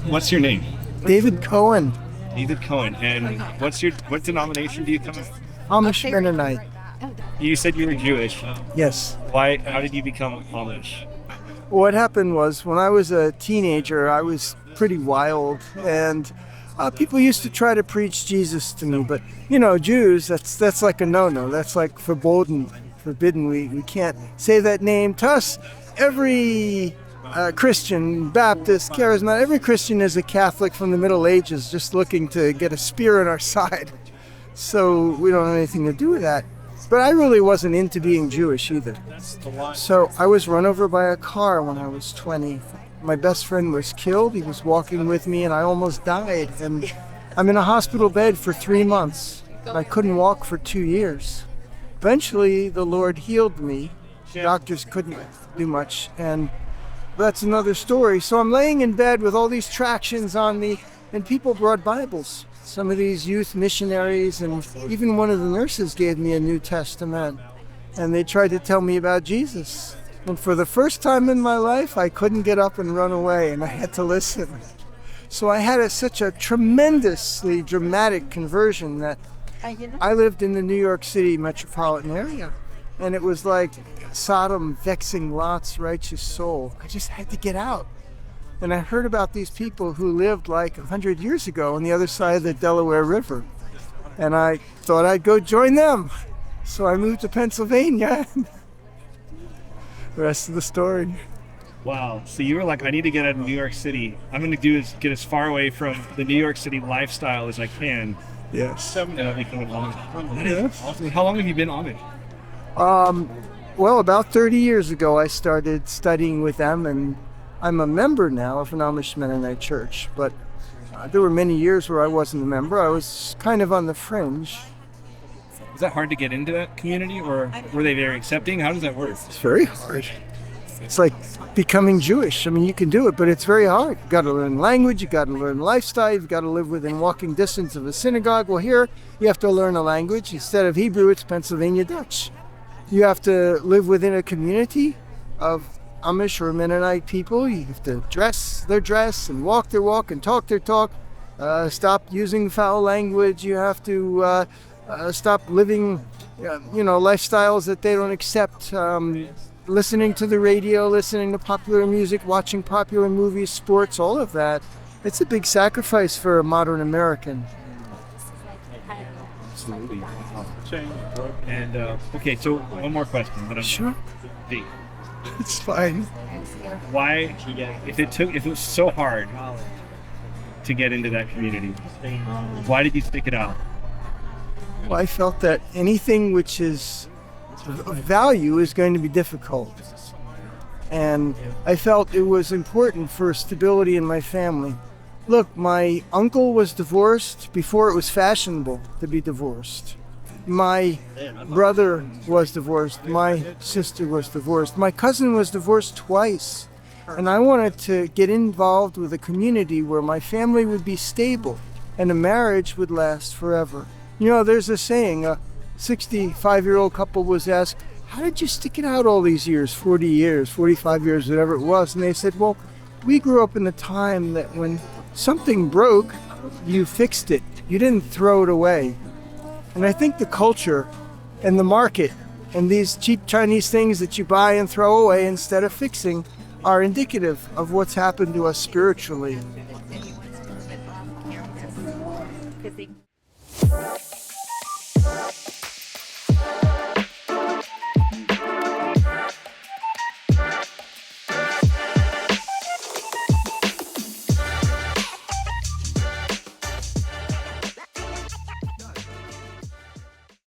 What's your name? David Cohen, David Cohen. And what denomination do you come from? Amish Mennonite. You said you were Jewish. Yes. How did you become Amish? What happened was when I was a teenager, I was pretty wild, and people used to try to preach Jesus to me. But Jews, that's like a no-no. That's like forbidden. We can't say that name. To us, every Christian, Baptist, Charismatic, every Christian is a Catholic from the Middle Ages, just looking to get a spear in our side. So we don't have anything to do with that. But I really wasn't into being Jewish either. So I was run over by a car when I was 20. My best friend was killed. He was walking with me and I almost died. And I'm in a hospital bed for 3 months. I couldn't walk for 2 years. Eventually, the Lord healed me. Doctors couldn't do much. And that's another story. So I'm laying in bed with all these tractions on me, and people brought Bibles. Some of these youth missionaries, and even one of the nurses gave me a New Testament, and they tried to tell me about Jesus. And for the first time in my life, I couldn't get up and run away, and I had to listen. So I had such a tremendously dramatic conversion that I lived in the New York City metropolitan area, and it was like Sodom vexing Lot's righteous soul. I just had to get out. And I heard about these people who lived like 100 years ago on the other side of the Delaware River. And I thought I'd go join them. So I moved to Pennsylvania. The rest of the story. Wow. So you were like, I need to get out of New York City. I'm going to do is get as far away from the New York City lifestyle as I can. Yes. Become Amish. Yes. Awesome. How long have you been Amish? Well, about 30 years ago, I started studying with them, and I'm a member now of an Amish Mennonite church, but there were many years where I wasn't a member. I was kind of on the fringe. Is that hard to get into that community, or were they very accepting? How does that work? It's very hard. It's like becoming Jewish. I mean, you can do it, but it's very hard. You've got to learn language, you've got to learn lifestyle, you've got to live within walking distance of a synagogue. Well, here, you have to learn a language. Instead of Hebrew, it's Pennsylvania Dutch. You have to live within a community of Amish or Mennonite people. You have to dress their dress and walk their walk and talk their talk. Stop using foul language. You have to stop living, lifestyles that they don't accept. Listening to the radio, listening to popular music, watching popular movies, sports, all of that. It's a big sacrifice for a modern American. Absolutely. And okay, so one more question. Sure. Deep. It's fine. Why, if it was so hard to get into that community, why did you stick it out? Well, I felt that anything which is of value is going to be difficult. And I felt it was important for stability in my family. Look, my uncle was divorced before it was fashionable to be divorced. My brother was divorced. My sister was divorced. My cousin was divorced twice. And I wanted to get involved with a community where my family would be stable and a marriage would last forever. There's a saying, a 65-year-old couple was asked, how did you stick it out all these years, 40 years, 45 years, whatever it was? And they said, well, we grew up in a time that when something broke, you fixed it. You didn't throw it away. And I think the culture and the market and these cheap Chinese things that you buy and throw away instead of fixing are indicative of what's happened to us spiritually.